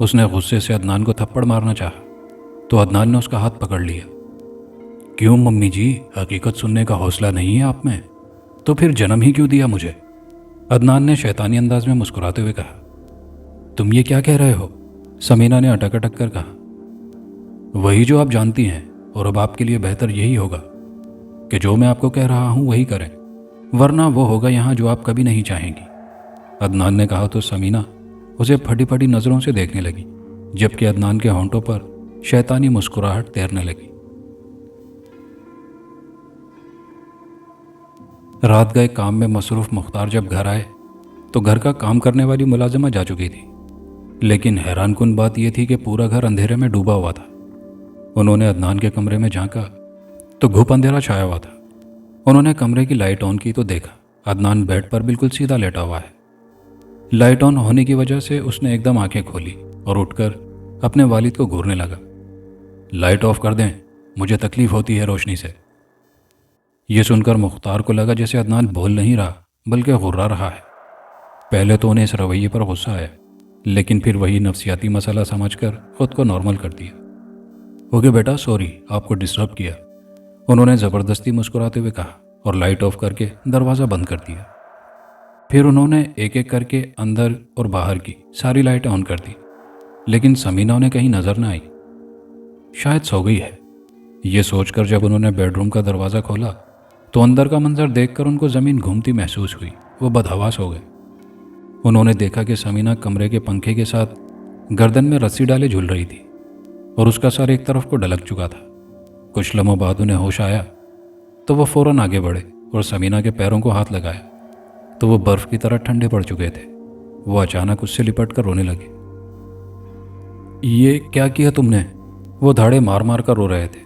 اس نے غصے سے عدنان کو تھپڑ مارنا چاہا تو عدنان نے اس کا ہاتھ پکڑ لیا۔ کیوں ممی جی، حقیقت سننے کا حوصلہ نہیں ہے آپ میں؟ تو پھر جنم ہی کیوں دیا مجھے؟ عدنان نے شیطانی انداز میں مسکراتے ہوئے کہا۔ تم یہ کیا کہہ رہے ہو؟ سمینہ نے اٹک اٹک کر کہا۔ وہی جو آپ جانتی ہیں، اور اب آپ کے لیے بہتر یہی ہوگا کہ جو میں آپ کو کہہ رہا ہوں وہی کریں، ورنہ وہ ہوگا یہاں جو آپ کبھی نہیں چاہیں گی، عدنان نے کہا تو سمینہ اسے پھٹی پھٹی نظروں سے دیکھنے لگی، جبکہ عدنان کے ہونٹوں پر شیطانی مسکراہٹ تیرنے لگی۔ رات گئے کام میں مصروف مختار جب گھر آئے تو گھر کا کام کرنے والی ملازمہ جا چکی تھی، لیکن حیران کن بات یہ تھی کہ پورا گھر اندھیرے میں ڈوبا ہوا تھا۔ انہوں نے عدنان کے کمرے میں جھانکا تو گھپ اندھیرا چھایا ہوا تھا۔ انہوں نے کمرے کی لائٹ آن کی تو دیکھا عدنان بیڈ پر بالکل سیدھا لیٹا ہوا ہے۔ لائٹ آن ہونے کی وجہ سے اس نے ایک دم آنکھیں کھولی اور اٹھ کر اپنے والد کو گھورنے لگا۔ لائٹ آف کر دیں، مجھے تکلیف ہوتی ہے روشنی سے۔ یہ سن کر مختار کو لگا جیسے عدنان بول نہیں رہا بلکہ غرا رہا ہے۔ پہلے تو انہیں اس رویے پر غصہ آیا، لیکن پھر وہی نفسیاتی مسئلہ سمجھ کر خود کو نارمل کر دیا۔ اوکے بیٹا، سوری آپ کو ڈسٹرب کیا، انہوں نے زبردستی مسکراتے ہوئے کہا اور لائٹ آف کر کے دروازہ بند کر دیا۔ پھر انہوں نے ایک ایک کر کے اندر اور باہر کی ساری لائٹیں آن کر دی، لیکن سمینہ انہیں کہیں نظر نہ آئی۔ شاید سو گئی ہے، یہ سوچ کر جب انہوں نے بیڈ روم کا دروازہ کھولا تو اندر کا منظر دیکھ کر ان کو زمین گھومتی محسوس ہوئی۔ وہ بدحواس ہو گئے۔ انہوں نے دیکھا کہ سمینہ کمرے کے پنکھے کے ساتھ گردن میں رسی ڈالے جھول رہی تھی اور اس کا سر ایک طرف کو ڈھلک چکا تھا۔ کچھ لمحوں بعد انہیں ہوش آیا تو وہ فوراً آگے بڑھے اور سمینہ کے پیروں کو ہاتھ لگایا تو وہ برف کی طرح ٹھنڈے پڑ چکے تھے۔ وہ اچانک اس سے لپٹ کر رونے لگے۔ یہ کیا کیا تم نے؟ وہ دھاڑے مار مار کر رو رہے تھے۔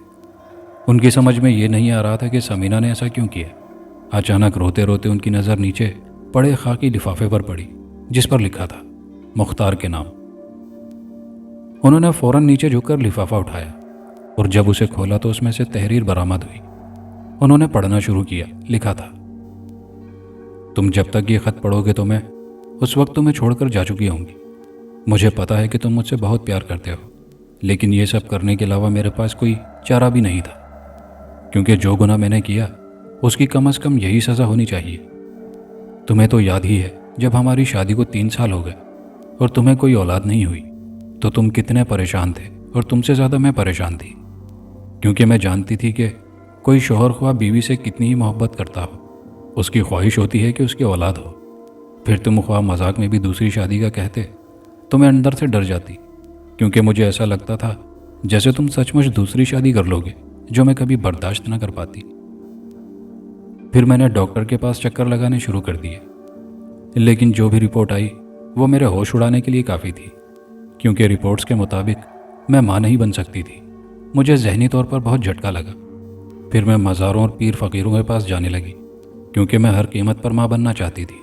ان کی سمجھ میں یہ نہیں آ رہا تھا کہ سمینہ نے ایسا کیوں کیا۔ اچانک روتے روتے ان کی نظر نیچے پڑے خاکی لفافے پر پڑی جس پر لکھا تھا مختار کے نام۔ انہوں نے فوراً نیچے جھک کر لفافہ اٹھایا اور جب اسے کھولا تو اس میں سے تحریر برآمد ہوئی۔ انہوں نے پڑھنا شروع کیا۔ لکھا تھا، تم جب تک یہ خط پڑھو گے تو میں اس وقت تمہیں چھوڑ کر جا چکی ہوں گی۔ مجھے پتا ہے کہ تم مجھ سے بہت پیار کرتے ہو، لیکن یہ سب کرنے کے علاوہ میرے پاس کوئی چارہ بھی نہیں تھا، کیونکہ جو گناہ میں نے کیا اس کی کم از کم یہی سزا ہونی چاہیے۔ تمہیں تو یاد ہی ہے جب ہماری شادی کو 3 سال ہو گئے اور تمہیں کوئی اولاد نہیں ہوئی تو تم کتنے پریشان تھے، اور تم سے زیادہ میں پریشان تھی، کیونکہ میں جانتی تھی کہ کوئی شوہر خواہ بیوی سے کتنی ہی محبت کرتا ہو، اس کی خواہش ہوتی ہے کہ اس کی اولاد ہو۔ پھر تم خواہ مذاق میں بھی دوسری شادی کا کہتے تو میں اندر سے ڈر جاتی، کیونکہ مجھے ایسا لگتا تھا جیسے تم سچ مچ دوسری شادی کر لو گے، جو میں کبھی برداشت نہ کر پاتی۔ پھر میں نے ڈاکٹر کے پاس چکر لگانے شروع کر دیے، لیکن جو بھی رپورٹ آئی وہ میرے ہوش اڑانے کے لیے کافی تھی، کیونکہ رپورٹس کے مطابق میں ماں نہیں بن سکتی تھی۔ مجھے ذہنی طور پر بہت جھٹکا لگا۔ پھر میں مزاروں اور پیر فقیروں کے پاس جانے لگی، کیونکہ میں ہر قیمت پر ماں بننا چاہتی تھی۔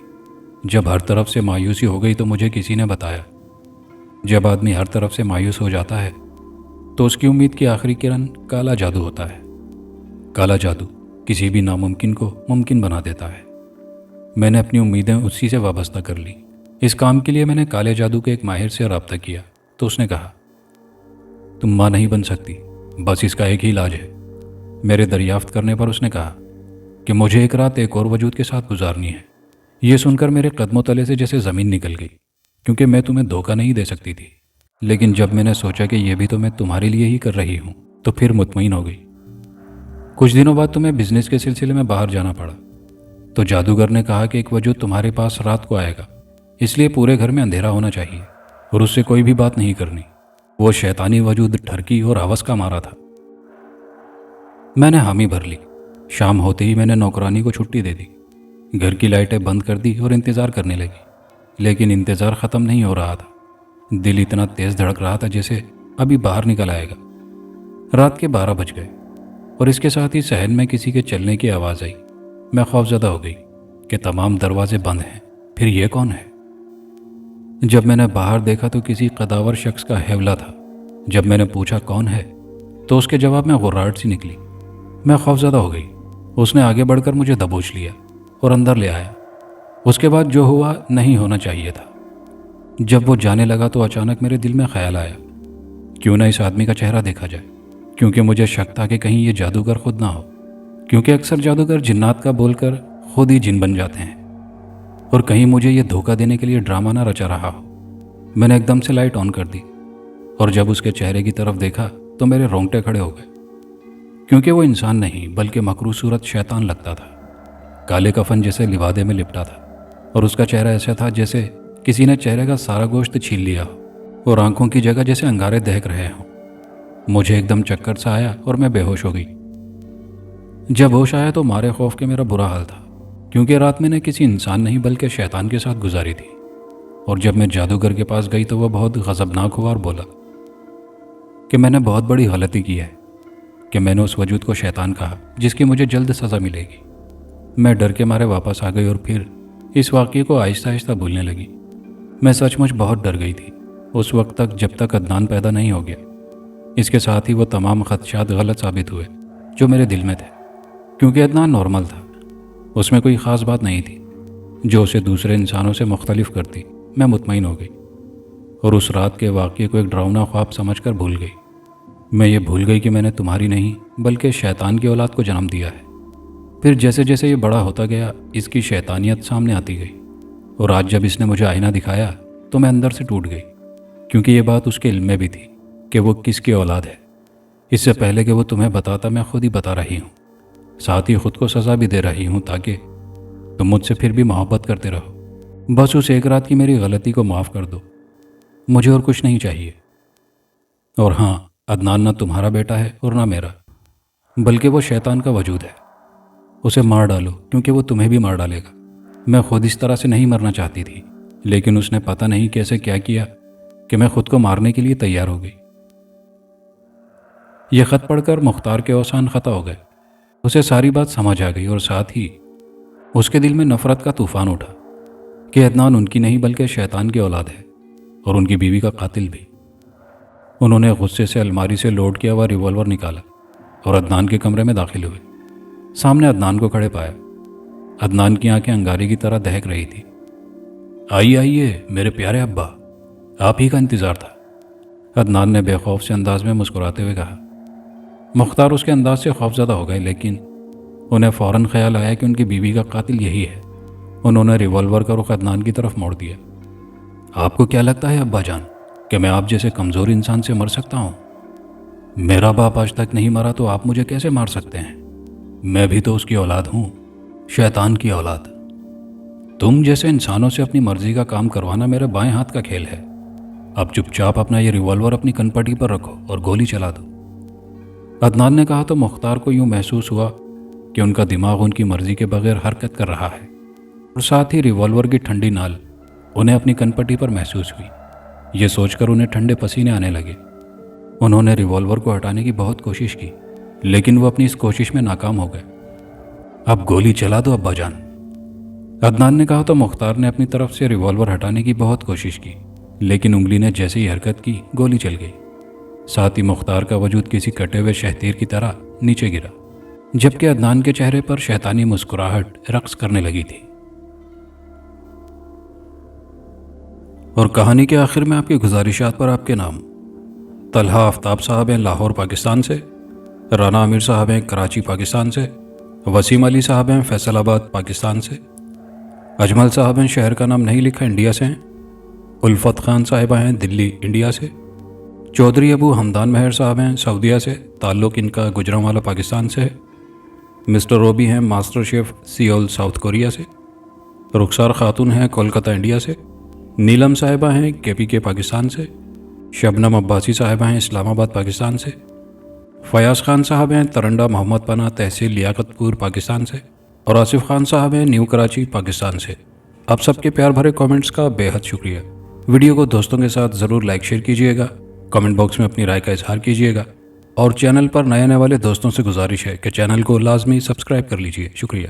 جب ہر طرف سے مایوسی ہو گئی تو مجھے کسی نے بتایا، جب آدمی ہر طرف سے مایوس ہو جاتا ہے تو اس کی امید کی آخری کرن کالا جادو ہوتا ہے۔ کالا جادو کسی بھی ناممکن کو ممکن بنا دیتا ہے۔ میں نے اپنی امیدیں اسی سے وابستہ کر لی۔ اس کام کے لیے میں نے کالے جادو کے ایک ماہر سے رابطہ کیا تو اس نے کہا، تم ماں نہیں بن سکتی، بس اس کا ایک ہی علاج ہے۔ میرے دریافت کرنے پر اس نے کہا کہ مجھے ایک رات ایک اور وجود کے ساتھ گزارنی ہے۔ یہ سن کر میرے قدموں تلے سے جیسے زمین نکل گئی، کیونکہ میں تمہیں دھوکہ نہیں دے سکتی تھی، لیکن جب میں نے سوچا کہ یہ بھی تو میں تمہارے لیے ہی کر رہی ہوں تو پھر مطمئن ہو گئی۔ کچھ دنوں بعد تمہیں بزنس کے سلسلے میں باہر جانا پڑا تو جادوگر نے کہا کہ ایک وجود تمہارے پاس رات کو آئے گا، اس لیے پورے گھر میں اندھیرا ہونا چاہیے اور اس سے کوئی بھی بات نہیں کرنی۔ وہ شیطانی وجود ٹھرکی اور ہوس کا مارا تھا۔ میں نے حامی بھر لی۔ شام ہوتے ہی میں نے نوکرانی کو چھٹی دے دی۔ گھر کی لائٹیں بند کر دی اور انتظار کرنے لگی، لیکن انتظار ختم نہیں ہو رہا تھا۔ دل اتنا تیز دھڑک رہا تھا جیسے ابھی باہر نکل آئے گا۔ رات کے 12 بج گئے اور اس کے ساتھ ہی صحن میں کسی کے چلنے کی آواز آئی۔ میں خوفزدہ ہو گئی کہ تمام دروازے بند ہیں، پھر یہ کون ہے؟ جب میں نے باہر دیکھا تو کسی قداور شخص کا حیولہ تھا۔ جب میں نے پوچھا کون ہے تو اس کے جواب میں غراٹ سی نکلی۔ میں خوفزدہ ہو گئی۔ اس نے آگے بڑھ کر مجھے دبوچ لیا اور اندر لے آیا۔ اس کے بعد جو ہوا نہیں ہونا چاہیے تھا۔ جب وہ جانے لگا تو اچانک میرے دل میں خیال آیا، کیوں نہ اس آدمی کا چہرہ دیکھا جائے، کیونکہ مجھے شک تھا کہ کہیں یہ جادوگر خود نہ ہو، کیونکہ اکثر جادوگر جنات کا بول کر خود ہی جن بن جاتے ہیں، اور کہیں مجھے یہ دھوکہ دینے کے لیے ڈرامہ نہ رچا رہا ہو۔ میں نے ایک دم سے لائٹ آن کر دی اور جب اس کے چہرے کی طرف دیکھا تو میرے رونگٹے کھڑے ہو گئے، کیونکہ وہ انسان نہیں بلکہ مکروہ صورت شیطان لگتا تھا۔ کالے کفن جیسے لبادے میں لپٹا تھا اور اس کا چہرہ ایسا تھا جیسے کسی نے چہرے کا سارا گوشت چھین لیا ہو اور آنکھوں کی جگہ جیسے انگارے دہک رہے ہوں۔ مجھے ایک دم چکر سا آیا اور میں بے ہوش ہو گئی۔ جب ہوش آیا تو مارے خوف کے میرا برا حال تھا، کیونکہ رات میں نے کسی انسان نہیں بلکہ شیطان کے ساتھ گزاری تھی۔ اور جب میں جادوگر کے پاس گئی تو وہ بہت غضبناک ہوا اور بولا کہ میں نے بہت بڑی غلطی کی ہے کہ میں نے اس وجود کو شیطان کہا جس کی مجھے جلد سزا ملے گی۔ میں ڈر کے مارے واپس آ گئی اور پھر اس واقعے کو آہستہ آہستہ بھولنے لگی۔ میں سچ مچ بہت ڈر گئی تھی اس وقت تک جب تک عدنان پیدا نہیں ہو گیا۔ اس کے ساتھ ہی وہ تمام خدشات غلط ثابت ہوئے جو میرے دل میں تھے، کیونکہ عدنان نارمل تھا، اس میں کوئی خاص بات نہیں تھی جو اسے دوسرے انسانوں سے مختلف کرتی۔ میں مطمئن ہو گئی اور اس رات کے واقعے کو ایک ڈراؤنا خواب سمجھ کر بھول گئی۔ میں یہ بھول گئی کہ میں نے تمہاری نہیں بلکہ شیطان کی اولاد کو جنم دیا ہے۔ پھر جیسے جیسے یہ بڑا ہوتا گیا اس کی شیطانیت سامنے آتی گئی، اور آج جب اس نے مجھے آئینہ دکھایا تو میں اندر سے ٹوٹ گئی، کیونکہ یہ بات اس کے علم میں بھی تھی کہ وہ کس کی اولاد ہے۔ اس سے پہلے کہ وہ تمہیں بتاتا میں خود ہی بتا رہی ہوں، ساتھ ہی خود کو سزا بھی دے رہی ہوں تاکہ تم مجھ سے پھر بھی محبت کرتے رہو۔ بس اس ایک رات کی میری غلطی کو معاف کر دو، مجھے اور کچھ نہیں چاہیے۔ اور ہاں، عدنان نہ تمہارا بیٹا ہے اور نہ میرا، بلکہ وہ شیطان کا وجود ہے۔ اسے مار ڈالو کیونکہ وہ تمہیں بھی مار ڈالے گا۔ میں خود اس طرح سے نہیں مرنا چاہتی تھی، لیکن اس نے پتہ نہیں کیسے کیا کیا کہ میں خود کو مارنے کے لیے تیار ہو گئی۔ یہ خط پڑھ کر مختار کے اوسان خطا ہو گئے۔ اسے ساری بات سمجھ آ گئی اور ساتھ ہی اس کے دل میں نفرت کا طوفان اٹھا کہ عدنان ان کی نہیں بلکہ شیطان کی اولاد ہے اور ان کی بیوی کا قاتل بھی۔ انہوں نے غصے سے الماری سے لوڈ کیا ہوا ریوالور نکالا اور عدنان کے کمرے میں داخل ہوئے۔ سامنے عدنان کو کھڑے پایا۔ عدنان کی آنکھیں انگارے کی طرح دہک رہی تھی۔ آئیے آئیے میرے پیارے ابا، آپ ہی کا انتظار تھا، عدنان نے بے خوف سے انداز میں مسکراتے ہوئے کہا۔ مختار اس کے انداز سے خوفزدہ ہو گئے، لیکن انہیں فوراً خیال آیا کہ ان کی بیوی کا قاتل یہی ہے۔ انہوں نے ریوالور کا رخ عدنان کی طرف موڑ دیا۔ آپ کو کیا لگتا ہے ابا جان کہ میں آپ جیسے کمزور انسان سے مر سکتا ہوں؟ میرا باپ آج تک نہیں مرا تو آپ مجھے کیسے مار سکتے ہیں؟ میں بھی تو اس کی اولاد ہوں، شیطان کی اولاد۔ تم جیسے انسانوں سے اپنی مرضی کا کام کروانا میرے بائیں ہاتھ کا کھیل ہے۔ اب چپ چاپ اپنا یہ ریوالور اپنی کنپٹی پر رکھو اور گولی چلا دو۔ عدنان نے کہا تو مختار کو یوں محسوس ہوا کہ ان کا دماغ ان کی مرضی کے بغیر حرکت کر رہا ہے، اور ساتھ ہی ریوالور کی ٹھنڈی نال انہیں اپنی کنپٹی پر محسوس ہوئی۔ یہ سوچ کر انہیں ٹھنڈے پسینے آنے لگے۔ انہوں نے ریوالور کو ہٹانے کی بہت کوشش کی، لیکن وہ اپنی اس کوشش میں ناکام ہو گئے۔ اب گولی چلا دو ابا جان، عدنان نے کہا تو مختار نے اپنی طرف سے ریوالور ہٹانے کی بہت کوشش کی، لیکن انگلی نے جیسے ہی حرکت کی گولی چل گئی۔ ساتھ ہی مختار کا وجود کسی کٹے ہوئے شہتیر کی طرح نیچے گرا، جبکہ عدنان کے چہرے پر شیطانی مسکراہٹ رقص کرنے لگی تھی۔ اور کہانی کے آخر میں آپ کی گزارشات پر آپ کے نام: طلحہ آفتاب صاحب ہیں لاہور پاکستان سے، رانا عامر صاحب ہیں کراچی پاکستان سے، وسیم علی صاحب ہیں فیصل آباد پاکستان سے، اجمل صاحب ہیں شہر کا نام نہیں لکھا انڈیا سے ہیں، الفت خان صاحبہ ہیں دلی انڈیا سے، چودھری ابو حمدان مہر صاحب ہیں سعودیہ سے، تعلق ان کا گجرانوالہ پاکستان سے ہے، مسٹر روبی ہیں master chef Seoul South Korea سے، رخسار خاتون ہیں کولکتہ انڈیا سے، نیلم صاحبہ ہیں کے پی کے پاکستان سے، شبنم عباسی صاحبہ ہیں اسلام آباد پاکستان سے، فیاض خان صاحب ہیں ترنڈا محمد پناہ تحصیل لیاقت پور پاکستان سے، اور آصف خان صاحب ہیں نیو کراچی پاکستان سے۔ آپ سب کے پیار بھرے کامنٹس کا بے حد شکریہ۔ ویڈیو کو دوستوں کے ساتھ ضرور لائک شیئر کیجیے گا، کامنٹ باکس میں اپنی رائے کا اظہار کیجیے گا، اور چینل پر نئے آنے والے دوستوں سے گزارش ہے کہ چینل کو لازمی سبسکرائب کر لیجیے۔ شکریہ۔